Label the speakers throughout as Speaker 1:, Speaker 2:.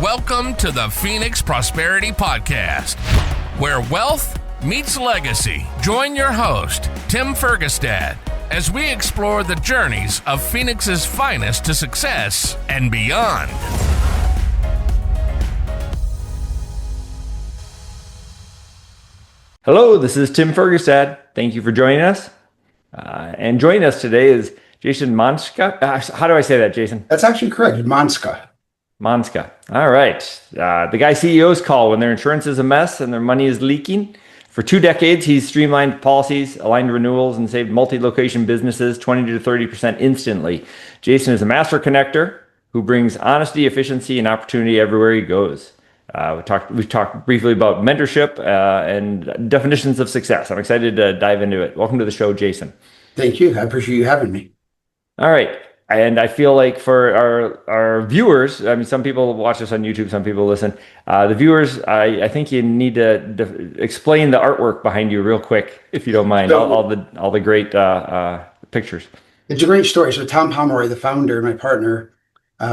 Speaker 1: Welcome to the Phoenix Prosperity Podcast, where wealth meets legacy. Join your host, Tim Fergestad, as we explore the journeys of Phoenix's finest to success and beyond.
Speaker 2: Hello, this is Tim Fergestad. Thank you for joining us. And joining us today is Jason Monczka. How do I say that, Jason?
Speaker 3: That's actually correct. Monczka.
Speaker 2: Monczka. All right. The guy CEOs call when their insurance is a mess and their money is leaking. For 2 decades, he's streamlined policies, aligned renewals, and saved multi-location businesses 20 to 30% instantly. Jason is a master connector who brings honesty, efficiency, and opportunity everywhere he goes. We've talked briefly about mentorship and definitions of success. I'm excited to dive into it. Welcome to the show, Jason.
Speaker 3: Thank you. I appreciate you having me.
Speaker 2: All right. And I feel like for our viewers, I mean, some people watch us on YouTube, some people listen. The viewers, I think you need to explain the artwork behind you real quick, if you don't mind. All the great pictures.
Speaker 3: It's a great story. So Tom Pomeroy, the founder, my partner,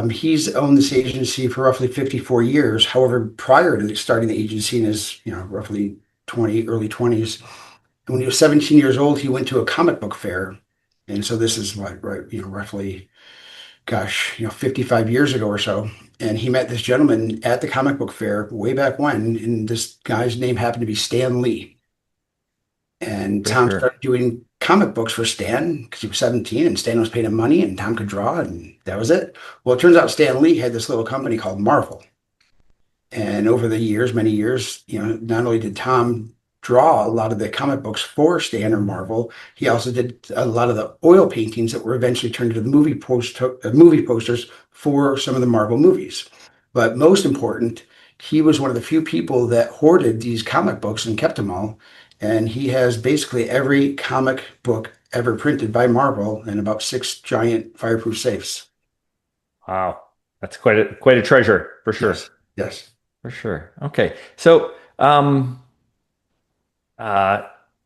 Speaker 3: he's owned this agency for roughly 54 years. However, prior to starting the agency in his roughly early 20s, when he was 17 years old, he went to a comic book fair. And so this is roughly, 55 years ago or so. And he met this gentleman at the comic book fair way back when, and this guy's name happened to be Stan Lee. And Tom started doing comic books for Stan because he was 17 and Stan was paying him money and Tom could draw, and that was it. Well, it turns out Stan Lee had this little company called Marvel. And over the years, many years, not only did Tom draw a lot of the comic books for Stan or Marvel, he also did a lot of the oil paintings that were eventually turned into the movie posters for some of the Marvel movies. But most important, he was one of the few people that hoarded these comic books and kept them all. And he has basically every comic book ever printed by Marvel in about 6 giant fireproof safes. Wow.
Speaker 2: That's quite a treasure, for sure.
Speaker 3: Yes.
Speaker 2: For sure. Okay. So,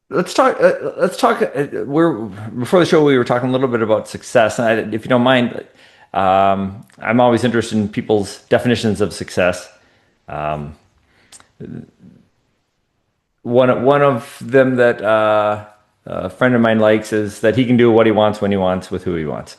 Speaker 2: let's talk. Before the show, we were talking a little bit about success, and if you don't mind, I'm always interested in people's definitions of success. One of them that a friend of mine likes is that he can do what he wants when he wants with who he wants.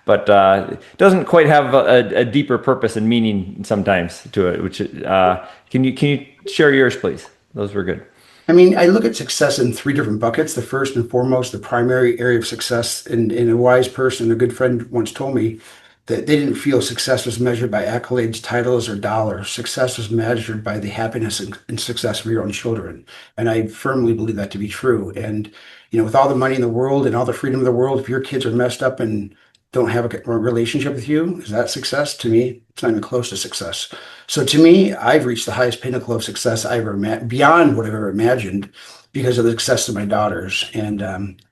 Speaker 2: But it doesn't quite have a deeper purpose and meaning sometimes to it. Which can you share yours, please? Those were good.
Speaker 3: I mean, I look at success in 3 different buckets. The first and foremost, the primary area of success, and a wise person, a good friend once told me that they didn't feel success was measured by accolades, titles, or dollars. Success was measured by the happiness and success of your own children. And I firmly believe that to be true. And, with all the money in the world and all the freedom of the world, if your kids are messed up and don't have a relationship with you, is that success? To me, it's not even close to success. So to me, I've reached the highest pinnacle of success I ever beyond what I've ever imagined, because of the success of my daughters. And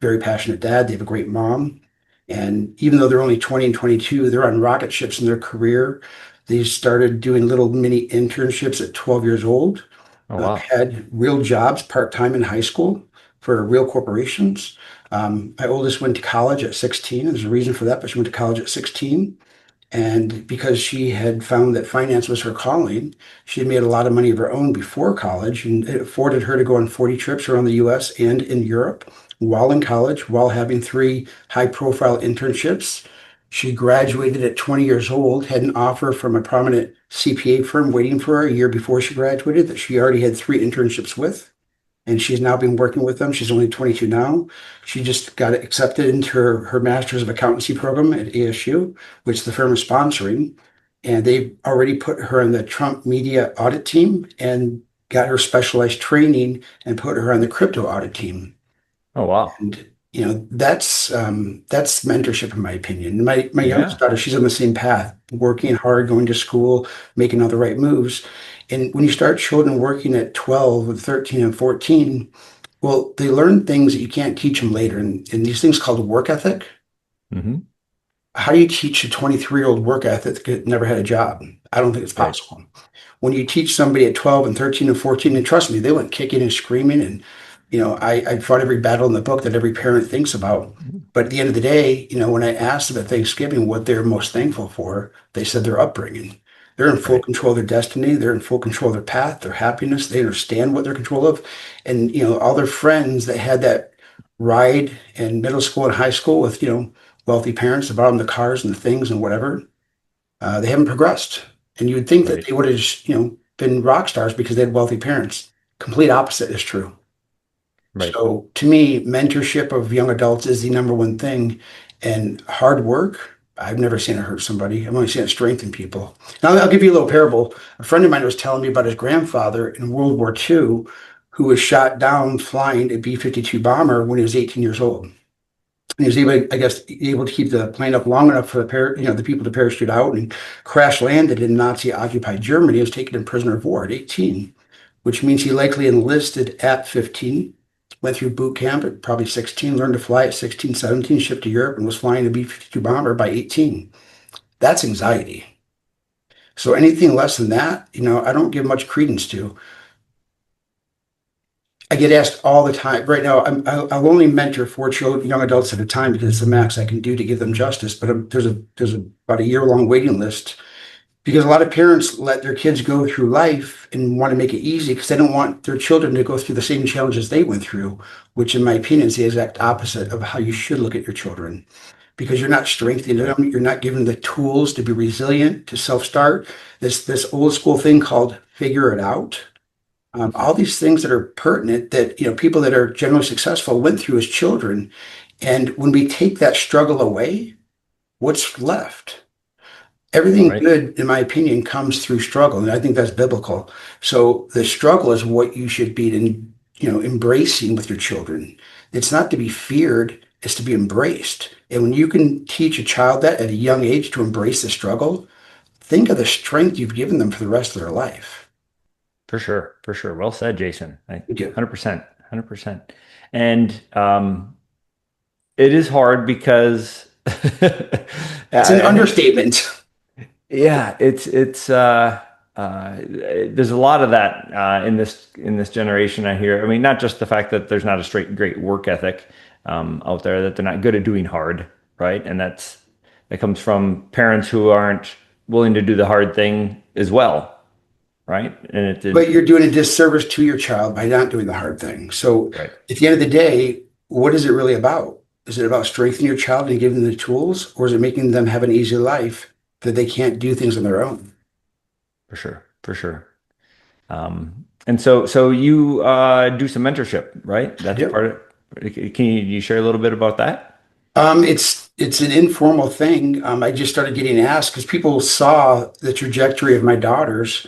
Speaker 3: very passionate dad. They have a great mom. And even though they're only 20 and 22, they're on rocket ships in their career. They started doing little mini internships at 12 years old.
Speaker 2: Oh, wow.
Speaker 3: Had real jobs part-time in high school for real corporations. My oldest went to college at 16. There's a reason for that, but she went to college at 16. And because she had found that finance was her calling, she had made a lot of money of her own before college, and it afforded her to go on 40 trips around the US and in Europe while in college, while having 3 high-profile internships. She graduated at 20 years old, had an offer from a prominent CPA firm waiting for her a year before she graduated that she already had 3 internships with. And she's now been working with them. She's only 22 now. She just got accepted into her Master's of Accountancy program at ASU, which the firm is sponsoring. And they've already put her on the Trump media audit team and got her specialized training and put her on the crypto audit team.
Speaker 2: Oh, wow.
Speaker 3: And, that's mentorship, in my opinion. My youngest daughter, she's on the same path, working hard, going to school, making all the right moves. And when you start children working at 12 and 13 and 14, well, they learn things that you can't teach them later. And these things called work ethic.
Speaker 2: Mm-hmm.
Speaker 3: How do you teach a 23-year-old work ethic that never had a job? I don't think it's possible. Right. When you teach somebody at 12 and 13 and 14, and trust me, they went kicking and screaming. And, I fought every battle in the book that every parent thinks about. But at the end of the day, when I asked them at Thanksgiving what they're most thankful for, they said their upbringing. They're in full
Speaker 2: Right.
Speaker 3: control of their destiny. They're in full control of their path, their happiness. They understand what they're in control of. And, all their friends that had that ride in middle school and high school with, wealthy parents that bought them the cars and the things and whatever, they haven't progressed. And you would think that
Speaker 2: Right.
Speaker 3: they would have just, been rock stars because they had wealthy parents. Complete opposite is true.
Speaker 2: Right.
Speaker 3: So to me, mentorship of young adults is the number one thing. And hard work, I've never seen it hurt somebody. I've only seen it strengthen people. Now, I'll give you a little parable. A friend of mine was telling me about his grandfather in World War II who was shot down flying a B-52 bomber when he was 18 years old. And he was able, I guess, able to keep the plane up long enough for the people to parachute out and crash landed in Nazi-occupied Germany. He was taken in prisoner of war at 18, which means he likely enlisted at 15, went through boot camp at probably 16, learned to fly at 16, 17, shipped to Europe, and was flying a B-52 bomber by 18. That's anxiety. So anything less than that, I don't give much credence to. I get asked all the time. Right now, I'll only mentor 4 young adults at a time because it's the max I can do to give them justice. But there's about a year-long waiting list because a lot of parents let their kids go through life and want to make it easy because they don't want their children to go through the same challenges they went through, which in my opinion is the exact opposite of how you should look at your children. Because you're not strengthening
Speaker 2: Right.
Speaker 3: them, you're not giving them the tools to be resilient, to self-start. This old school thing called figure it out. All these things that are pertinent that people that are generally successful went through as children. And when we take that struggle away, what's left? Everything
Speaker 2: Right.
Speaker 3: good, in my opinion, comes through struggle, and I think that's biblical. So the struggle is what you should be, embracing with your children. It's not to be feared; it's to be embraced. And when you can teach a child that at a young age to embrace the struggle, think of the strength you've given them for the rest of their life.
Speaker 2: For sure. For sure. Well said, Jason.
Speaker 3: Thank you.
Speaker 2: 100%. 100%. And it is hard because
Speaker 3: It's an
Speaker 2: uh,
Speaker 3: understatement.
Speaker 2: yeah, there's a lot of that in this generation. I hear. I mean, not just the fact that there's not a great work ethic out there, that they're not good at doing hard, right? And that comes from parents who aren't willing to do the hard thing as well, right? And
Speaker 3: But you're doing a disservice to your child by not doing the hard thing. So
Speaker 2: right,
Speaker 3: at the end of the day, what is it really about? Is it about strengthening your child and giving them the tools, or is it making them have an easy life that they can't do things on their own?
Speaker 2: for sure, for sure. And so you do some mentorship, right? That's
Speaker 3: Yep.
Speaker 2: part of. Can you share a little bit about that?
Speaker 3: It's an informal thing. I just started getting asked because people saw the trajectory of my daughters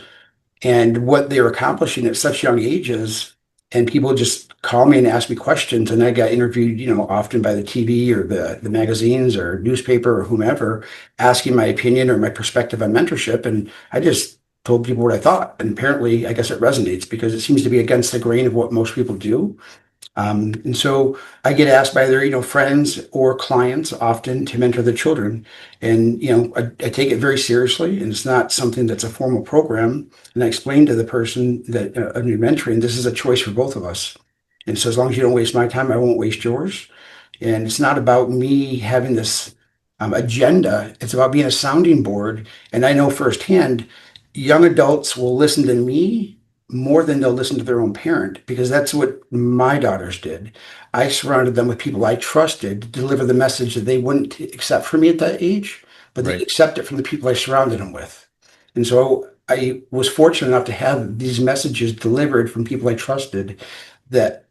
Speaker 3: and what they were accomplishing at such young ages. And people just call me and ask me questions. And I got interviewed, often by the TV or the magazines or newspaper or whomever, asking my opinion or my perspective on mentorship. And I just told people what I thought. And apparently, I guess it resonates because it seems to be against the grain of what most people do. And so I get asked by their, friends or clients often to mentor the children. And, I take it very seriously. And it's not something that's a formal program. And I explain to the person that I'm mentoring, this is a choice for both of us. And so as long as you don't waste my time, I won't waste yours. And it's not about me having this agenda. It's about being a sounding board. And I know firsthand, young adults will listen to me more than they'll listen to their own parent because that's what my daughters did. I surrounded them with people I trusted to deliver the message that they wouldn't accept from me at that age, but they
Speaker 2: Right,
Speaker 3: accept it from the people I surrounded them with. And so I was fortunate enough to have these messages delivered from people I trusted that,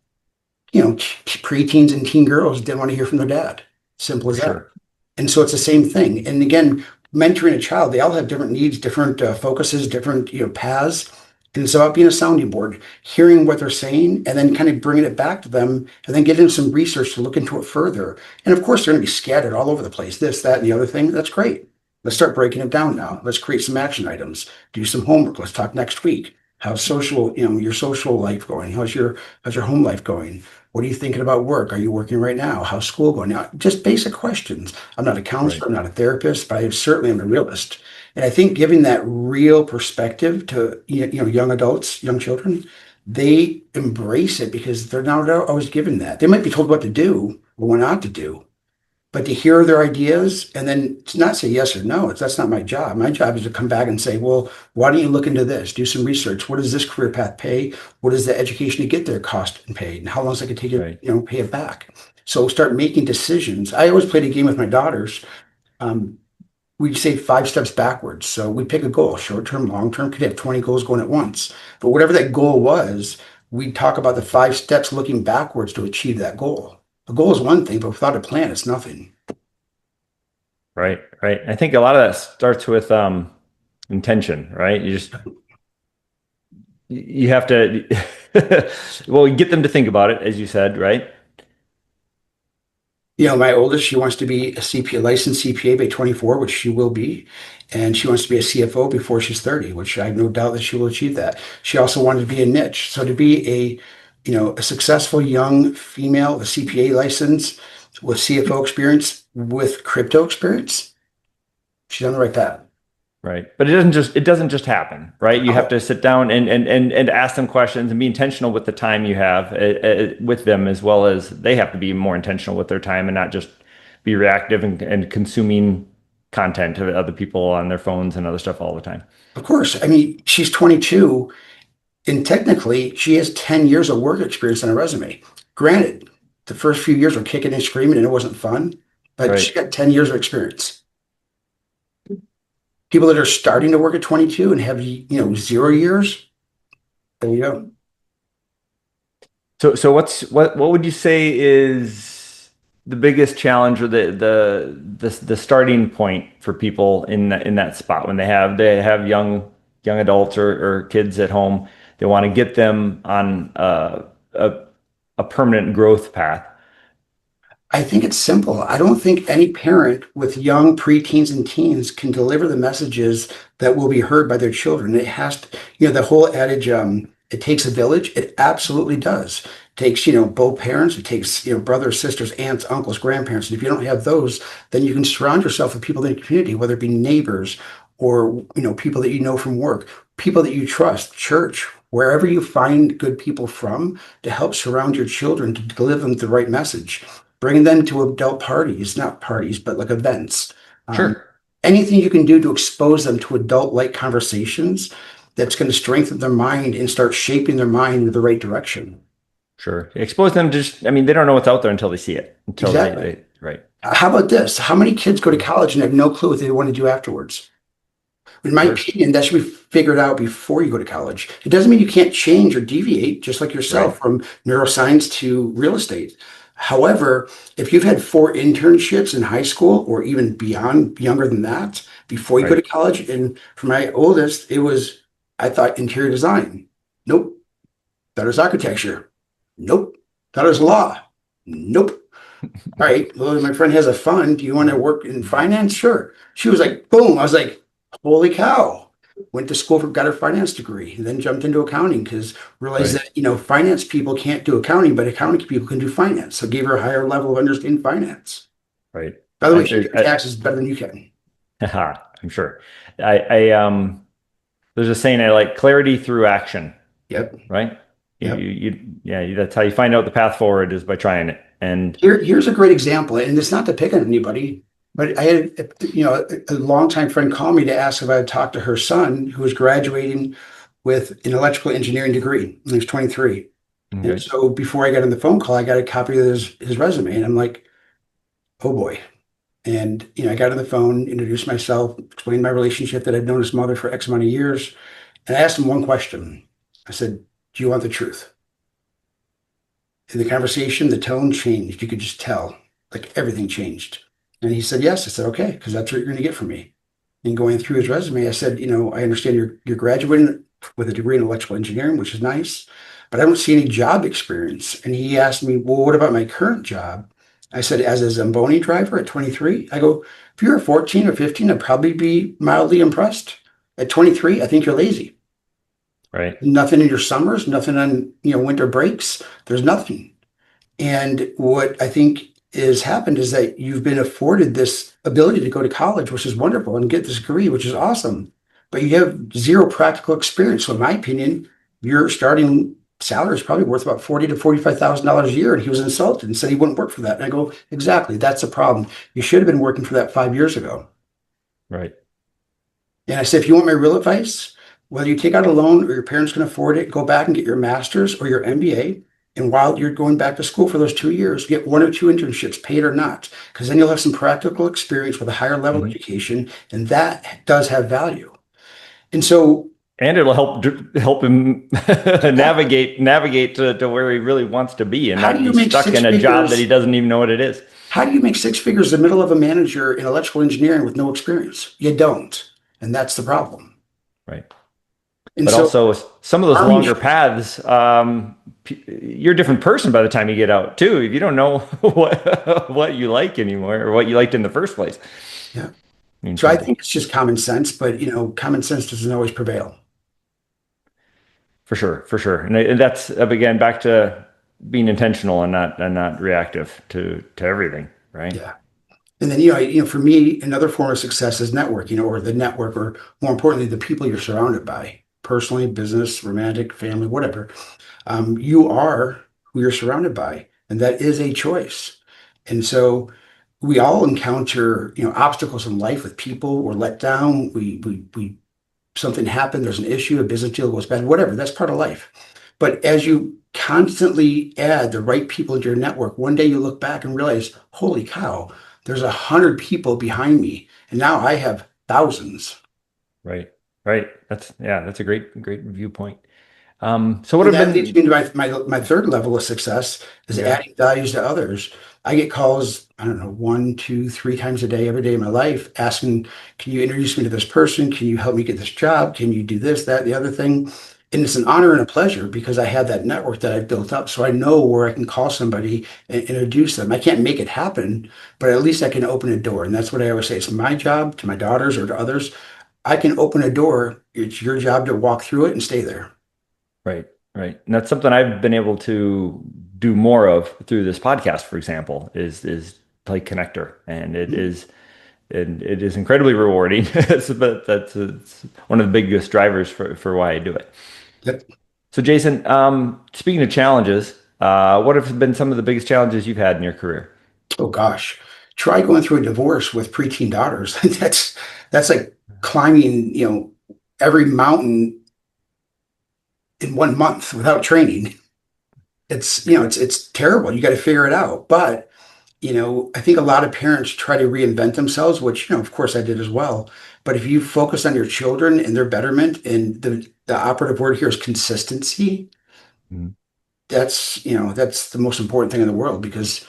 Speaker 3: preteens and teen girls didn't want to hear from their dad. Simple
Speaker 2: for
Speaker 3: as that.
Speaker 2: sure.
Speaker 3: And so it's the same thing. And again, mentoring a child, they all have different needs, different focuses, different paths. And it's about being a sounding board, hearing what they're saying, and then kind of bringing it back to them, and then getting some research to look into it further. And of course, they're going to be scattered all over the place. This, that, and the other thing. That's great. Let's start breaking it down now. Let's create some action items. Do some homework. Let's talk next week. How's your social life going? How's your home life going? What are you thinking about work? Are you working right now? How's school going now? Just basic questions. I'm not a
Speaker 2: Right,
Speaker 3: counselor, I'm not a therapist, but I certainly am a realist. And I think giving that real perspective to young adults, young children, they embrace it because they're not always given that. They might be told what to do or what not to do, but to hear their ideas and then to not say yes or no. That's not my job. My job is to come back and say, well, why don't you look into this? Do some research. What does this career path pay? What does the education to get there cost and pay? And how long does it take
Speaker 2: Right.
Speaker 3: to, pay it back? So start making decisions. I always played a game with my daughters. We say 5 steps backwards. So we pick a goal, short term, long term, could have 20 goals going at once. But whatever that goal was, we talk about the 5 steps looking backwards to achieve that goal. A goal is one thing, but without a plan, it's nothing.
Speaker 2: Right. I think a lot of that starts with intention, right? You have to, well, you get them to think about it, as you said, right?
Speaker 3: My oldest, she wants to be a licensed CPA by 24, which she will be. And she wants to be a CFO before she's 30, which I have no doubt that she will achieve that. She also wanted to be a niche. So to be a successful young female, a CPA license with CFO experience, with crypto experience, she's on the right path.
Speaker 2: Right. But it doesn't just happen, right? You have to sit down and ask them questions and be intentional with the time you have with them, as well as they have to be more intentional with their time and not just be reactive and consuming content of other people on their phones and other stuff all the time.
Speaker 3: Of course. I mean, she's 22 and technically she has 10 years of work experience on her resume. Granted, the first few years were kicking and screaming and it wasn't fun, but
Speaker 2: Right.
Speaker 3: she got 10 years of experience. People that are starting to work at 22 and have 0 years, there you go.
Speaker 2: So what would you say is the biggest challenge or the starting point for people in that spot when they have young adults or kids at home? They want to get them on a permanent growth path.
Speaker 3: I think it's simple. I don't think any parent with young preteens and teens can deliver the messages that will be heard by their children. It has to, the whole adage, it takes a village. It absolutely does. It takes, both parents. It takes, brothers, sisters, aunts, uncles, grandparents. And if you don't have those, then you can surround yourself with people in the community, whether it be neighbors or, people that you know from work, people that you trust, church, wherever you find good people from to help surround your children to deliver them the right message. Bring them to adult parties, not parties, but like events.
Speaker 2: Sure.
Speaker 3: Anything you can do to expose them to adult-like conversations that's going to strengthen their mind and start shaping their mind in the right direction.
Speaker 2: Sure. Expose them to they don't know what's out there until they see it.
Speaker 3: Exactly.
Speaker 2: Right.
Speaker 3: How about this? How many kids go to college and have no clue what they want to do afterwards? In my opinion, that should be figured out before you go to college. It doesn't mean you can't change or deviate, just like yourself,
Speaker 2: Right.
Speaker 3: from neuroscience to real estate. However, if you've had 4 internships in high school or even beyond, younger than that, before you go to college, and for my oldest, I thought interior design. Nope. Thought it was architecture. Nope. Thought it was law. Nope. All right. Well, my friend has a fund. Do you want to work in finance? Sure. She was like, boom. I was like, holy cow. Went to school got her finance degree, and then jumped into accounting because realized that, finance people can't do accounting, but accounting people can do finance. So gave her a higher level of understanding finance.
Speaker 2: Right.
Speaker 3: By the way, she can do taxes better than you can.
Speaker 2: I'm sure. There's a saying I like: clarity through action.
Speaker 3: Yep.
Speaker 2: Right.
Speaker 3: Yep.
Speaker 2: That's how you find out the path forward, is by trying it. And
Speaker 3: here's a great example, and it's not to pick on anybody, but I had a longtime friend call me to ask if I would talk to her son, who was graduating with an electrical engineering degree. And he was 23.
Speaker 2: okay.
Speaker 3: And so before I got on the phone call, I got a copy of his resume, and I'm like, oh boy. And I got on the phone, introduced myself, explained my relationship that I'd known his mother for X amount of years, and I asked him one question. I said, do you want the truth? In the conversation, the tone changed. You could just tell, like everything changed. And he said, yes. I said, okay, because that's what you're going to get from me. And going through his resume, I said, I understand you're graduating with a degree in electrical engineering, which is nice, but I don't see any job experience. And he asked me, well, what about my current job? I said, as a Zamboni driver at 23, I go, if you're 14 or 15, I'd probably be mildly impressed. At 23, I think you're lazy.
Speaker 2: Right.
Speaker 3: Nothing in your summers, nothing on, winter breaks. There's nothing. And what I think has happened is that you've been afforded this ability to go to college, which is wonderful, and get this degree, which is awesome. But you have 0 practical experience. So in my opinion, you're starting salary is probably worth about $40,000 to $45,000 a year. And he was insulted and said he wouldn't work for that. And I go, exactly. That's the problem. You should have been working for that 5 years ago.
Speaker 2: Right.
Speaker 3: And I said, if you want my real advice, whether you take out a loan or your parents can afford it, go back and get your master's or your MBA. And while you're going back to school for those 2 years, get 1 or 2 internships, paid or not, because then you'll have some practical experience with a higher level education, and that does have value. And so,
Speaker 2: and it'll help him navigate to where he really wants to be, and not be stuck in a job that he doesn't even know what it is.
Speaker 3: How do you make 6 figures in the middle of a manager in electrical engineering with no experience? You don't, and that's the problem.
Speaker 2: Right. But also, some of those longer paths, you're a different person by the time you get out too. If you don't know what you like anymore, or what you liked in the first place.
Speaker 3: Yeah. So I think it's just common sense, but common sense doesn't always prevail.
Speaker 2: For sure, and that's again back to being intentional and not reactive to everything, right?
Speaker 3: Yeah. And then for me, another form of success is networking, or the network, or more importantly, the people you're surrounded by. Personally, business, romantic, family, whatever. You are who you're surrounded by, and that is a choice. And so we all encounter, obstacles in life with people. We're let down. We something happened. There's an issue. A business deal goes bad. Whatever. That's part of life. But as you constantly add the right people into your network, one day you look back and realize, holy cow, there's 100 people behind me, and now I have thousands.
Speaker 2: Right. That's a great viewpoint. So what
Speaker 3: that leads me to my third level of success is adding values to others. I get calls, I don't know, 1, 2, 3 times a day, every day of my life, asking, can you introduce me to this person? Can you help me get this job? Can you do this, that, the other thing? And it's an honor and a pleasure because I have that network that I've built up. So I know where I can call somebody and introduce them. I can't make it happen, but at least I can open a door. And that's what I always say. It's my job to my daughters or to others. I can open a door. It's your job to walk through it and stay there.
Speaker 2: Right. And that's something I've been able to do more of through this podcast, for example, is play connector. And it is incredibly rewarding. It's one of the biggest drivers for why I do it.
Speaker 3: Yep.
Speaker 2: So Jason, speaking of challenges, what have been some of the biggest challenges you've had in your career?
Speaker 3: Oh gosh, try going through a divorce with preteen daughters. That's like climbing, every mountain in 1 month without training. It's terrible. You got to figure it out. But, I think a lot of parents try to reinvent themselves, which, of course I did as well. But if you focus on your children and their betterment, and the operative word here is consistency, that's the most important thing in the world, because,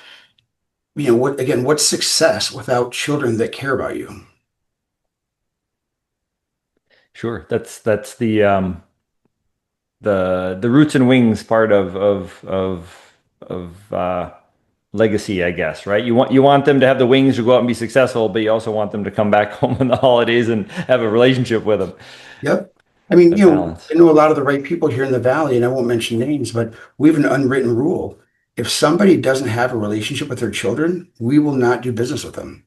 Speaker 3: what's success without children that care about you?
Speaker 2: Sure. That's the roots and wings part of legacy, I guess, right? You want them to have the wings to go out and be successful, but you also want them to come back home in the holidays and have a relationship with them.
Speaker 3: Yep. I mean, I know a lot of the right people here in the Valley, and I won't mention names, but we have an unwritten rule. If somebody doesn't have a relationship with their children, we will not do business with them.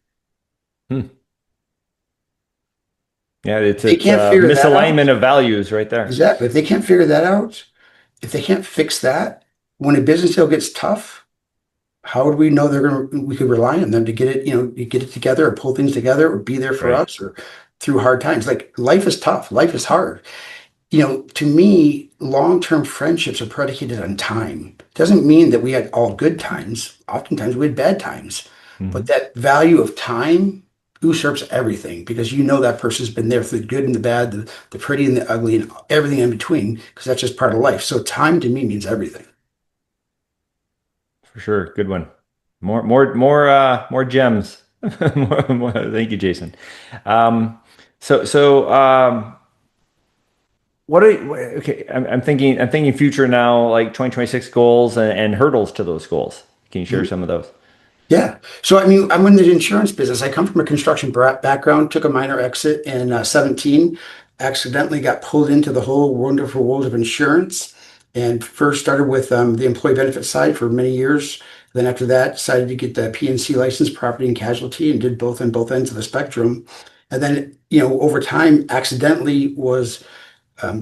Speaker 2: Yeah, it's a misalignment of values right there.
Speaker 3: Exactly. If they can't figure that out, if they can't fix that, when a business deal gets tough, how would we know we could rely on them to get it together, or pull things together, or be there for us, or through hard times? Like, life is tough. Life is hard. To me, long-term friendships are predicated on time. It doesn't mean that we had all good times. Oftentimes we had bad times, but that value of time usurps everything, because that person's been there through the good and the bad, the pretty and the ugly, and everything in between, because that's just part of life. So time to me means everything.
Speaker 2: For sure. Good one. More gems. Thank you, Jason. Okay. I'm thinking future now, like 2026 goals and hurdles to those goals. Can you share some of those?
Speaker 3: Yeah. So, I mean, I'm in the insurance business. I come from a construction background, took a minor exit in 17, accidentally got pulled into the whole wonderful world of insurance, and first started with the employee benefit side for many years. Then after that, decided to get the P&C license, property and casualty, and did both on both ends of the spectrum. And then, over time, accidentally was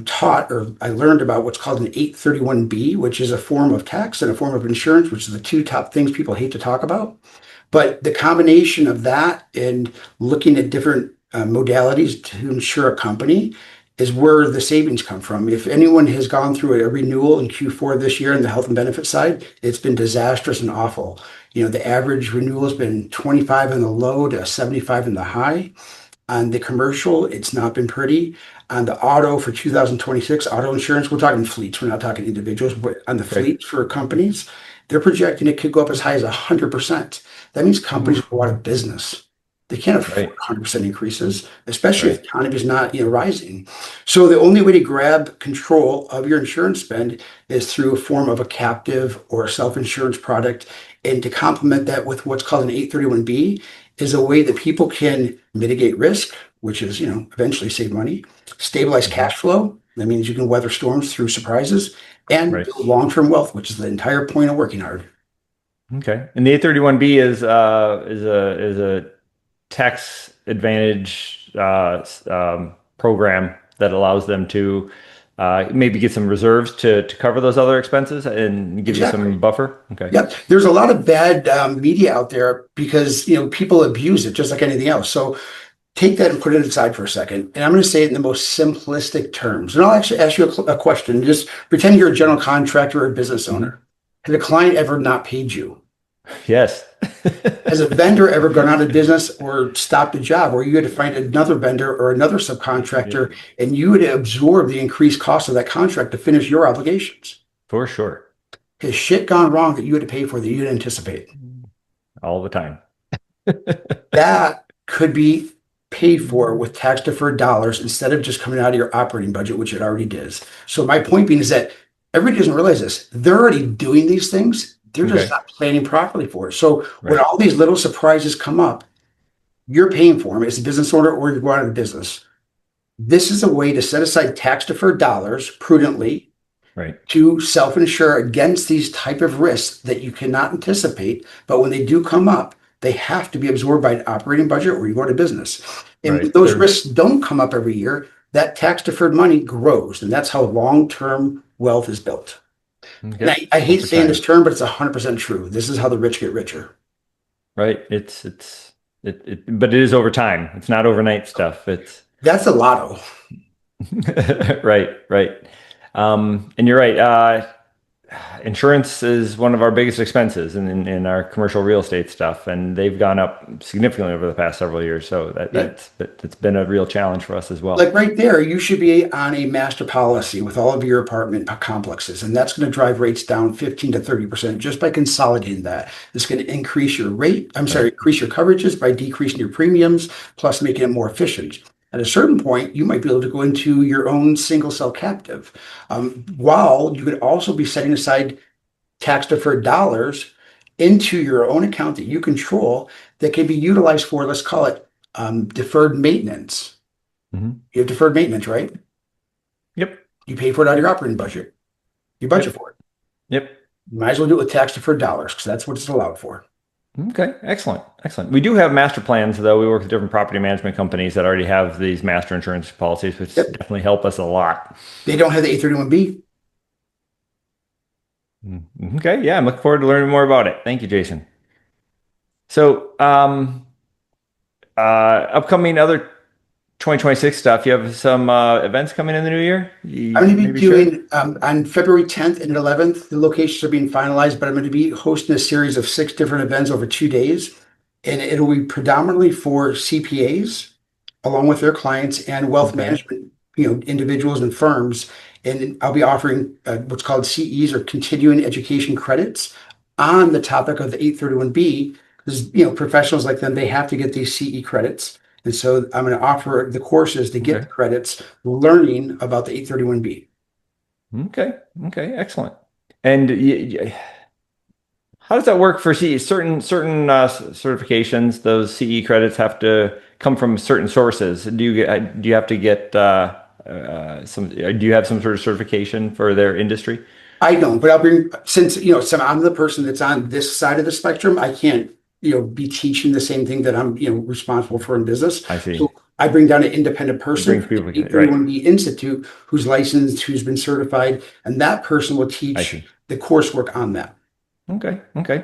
Speaker 3: taught, or I learned about what's called an 831B, which is a form of tax and a form of insurance, which is the two top things people hate to talk about. But the combination of that and looking at different modalities to insure a company is where the savings come from. If anyone has gone through a renewal in Q4 this year on the health and benefit side, it's been disastrous and awful. The average renewal has been 25 in the low to 75 in the high. On the commercial, it's not been pretty. On the auto for 2026, auto insurance, we're talking fleets, we're not talking individuals, but on the fleets for companies, they're projecting it could go up as high as 100%. That means companies go out of business. They can't afford 100% increases, especially if the economy is not rising. So the only way to grab control of your insurance spend is through a form of a captive or a self-insurance product. And to complement that with what's called an 831B is a way that people can mitigate risk, which is, eventually save money, stabilize cash flow. That means you can weather storms through surprises, and build long-term wealth, which is the entire point of working hard.
Speaker 2: Okay. And the 831B is a tax advantage program that allows them to maybe get some reserves to cover those other expenses and give you some buffer. Okay.
Speaker 3: Yep. There's a lot of bad media out there because people abuse it just like anything else. So take that and put it aside for a second. And I'm going to say it in the most simplistic terms. And I'll actually ask you a question. Just pretend you're a general contractor or a business owner. Has a client ever not paid you?
Speaker 2: Yes.
Speaker 3: Has a vendor ever gone out of business or stopped a job where you had to find another vendor or another subcontractor and you had to absorb the increased cost of that contract to finish your obligations?
Speaker 2: For sure.
Speaker 3: Has shit gone wrong that you had to pay for that you didn't anticipate?
Speaker 2: All the time.
Speaker 3: That could be paid for with tax deferred dollars instead of just coming out of your operating budget, which it already does. So my point being is that everybody doesn't realize this. They're already doing these things. They're just not planning properly for it. So when all these little surprises come up, you're paying for them as a business owner or you're going out of business. This is a way to set aside tax deferred dollars prudently to self-insure against these type of risks that you cannot anticipate. But when they do come up, they have to be absorbed by an operating budget or you go to business. And when those risks don't come up every year, that tax deferred money grows. And that's how long-term wealth is built. Okay. And I hate saying this term, but it's 100% true. This is how the rich get richer.
Speaker 2: Right. But it is over time. It's not overnight stuff.
Speaker 3: That's a lotto.
Speaker 2: Right. And you're right. Insurance is one of our biggest expenses in our commercial real estate stuff, and they've gone up significantly over the past several years. So that's been a real challenge for us as well.
Speaker 3: Like right there, you should be on a master policy with all of your apartment complexes, and that's going to drive rates down 15 to 30% just by consolidating that. It's going to increase your increase your coverages by decreasing your premiums, plus making it more efficient. At a certain point, you might be able to go into your own single cell captive, while you could also be setting aside tax deferred dollars into your own account that you control that can be utilized for, let's call it deferred maintenance. You have deferred maintenance, right?
Speaker 2: Yep.
Speaker 3: You pay for it out of your operating budget. You budget for it.
Speaker 2: Yep.
Speaker 3: You might as well do it with tax deferred dollars because that's what it's allowed for.
Speaker 2: Okay, excellent. We do have master plans, though. We work with different property management companies that already have these master insurance policies, which definitely help us a lot.
Speaker 3: They don't have the 831B.
Speaker 2: Okay, yeah, I'm looking forward to learning more about it. Thank you, Jason. So, upcoming other 2026 stuff. You have some events coming in the new year?
Speaker 3: I'm going to be doing on February 10th and 11th. The locations are being finalized, but I'm going to be hosting a series of 6 different events over 2 days. And it'll be predominantly for CPAs, along with their clients and wealth management, individuals and firms. And I'll be offering what's called CEs or continuing education credits on the topic of the 831B. Because, professionals like them, they have to get these CE credits. And so I'm going to offer the courses to get the credits learning about the 831B.
Speaker 2: Okay, excellent. And how does that work for CE? Certain certifications, those CE credits have to come from certain sources. Do you have to get do you have some sort of certification for their industry?
Speaker 3: I don't, but I'll bring, since I'm the person that's on this side of the spectrum, I can't be teaching the same thing that I'm responsible for in business.
Speaker 2: I see.
Speaker 3: So I bring down an independent person,
Speaker 2: Brings people together,
Speaker 3: everyone in the institute who's licensed, who's been certified, and that person will teach the coursework on that.
Speaker 2: Okay.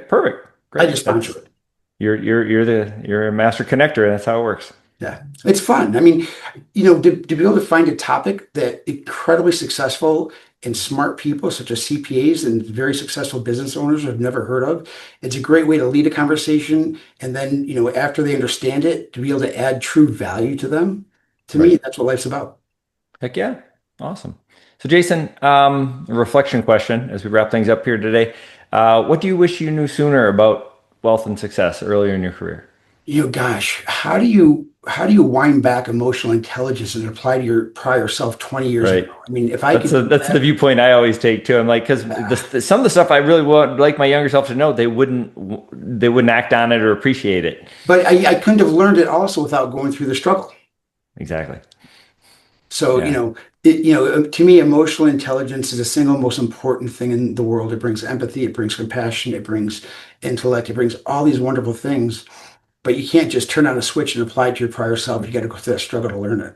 Speaker 2: Perfect. Great.
Speaker 3: I just sponsor it.
Speaker 2: You're a master connector, and that's how it works.
Speaker 3: Yeah, it's fun. I mean, to be able to find a topic that incredibly successful and smart people, such as CPAs and very successful business owners, have never heard of. It's a great way to lead a conversation, and then after they understand it, to be able to add true value to them. To me, that's what life's about.
Speaker 2: Heck yeah, awesome. So, Jason, a reflection question as we wrap things up here today. What do you wish you knew sooner about wealth and success earlier in your career?
Speaker 3: Gosh, how do you wind back emotional intelligence and apply to your prior self 20 years ago? I mean, if I could,
Speaker 2: that's the viewpoint I always take too. I'm like, because some of the stuff I really would like my younger self to know, they wouldn't act on it or appreciate it.
Speaker 3: But I couldn't have learned it also without going through the struggle.
Speaker 2: Exactly.
Speaker 3: So, to me, emotional intelligence is the single most important thing in the world. It brings empathy, it brings compassion, it brings intellect, it brings all these wonderful things. But you can't just turn on a switch and apply it to your prior self. You got to go through that struggle to learn it.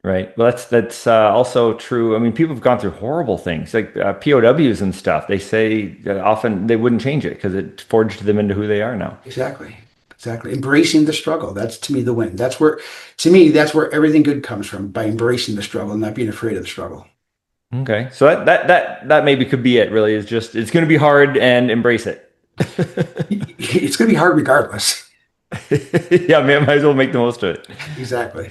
Speaker 2: Right. Well, that's also true. I mean, people have gone through horrible things like POWs and stuff. They say that often they wouldn't change it because it forged them into who they are now.
Speaker 3: Exactly. Embracing the struggle. That's, to me, the win. That's where everything good comes from, by embracing the struggle and not being afraid of the struggle.
Speaker 2: Okay. So that maybe could be it, really, is just, it's going to be hard, and embrace it.
Speaker 3: It's going to be hard regardless.
Speaker 2: Yeah, man, might as well make the most of it.
Speaker 3: Exactly.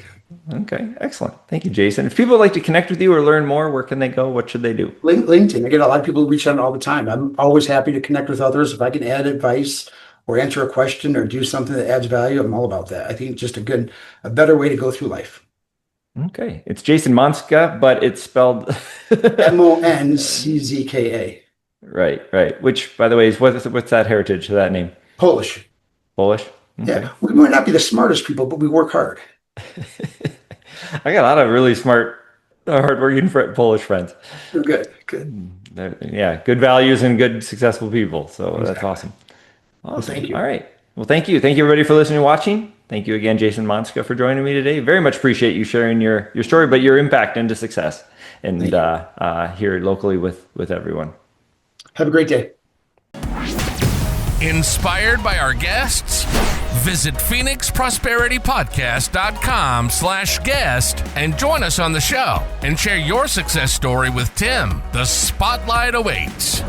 Speaker 2: Okay, excellent. Thank you, Jason. If people would like to connect with you or learn more, where can they go? What should they do?
Speaker 3: LinkedIn. I get a lot of people reach out all the time. I'm always happy to connect with others. If I can add advice or answer a question or do something that adds value, I'm all about that. I think it's just a better way to go through life.
Speaker 2: Okay. It's Jason Monczka, but it's spelled
Speaker 3: Monczka.
Speaker 2: Right. Which, by the way, is what's that heritage to that name?
Speaker 3: Polish.
Speaker 2: Okay.
Speaker 3: Yeah. We might not be the smartest people, but we work hard.
Speaker 2: I got a lot of really smart, hardworking Polish friends.
Speaker 3: Good.
Speaker 2: Yeah, good values and good, successful people. So exactly. That's awesome.
Speaker 3: Well, thank you.
Speaker 2: All right. Well, thank you. Thank you, everybody, for listening and watching. Thank you again, Jason Monczka, for joining me today. Very much appreciate you sharing your story, but your impact into success, and here locally with everyone.
Speaker 3: Have a great day.
Speaker 1: Inspired by our guests? Visit phoenixprosperitypodcast.com/guest and join us on the show and share your success story with Tim. The spotlight awaits.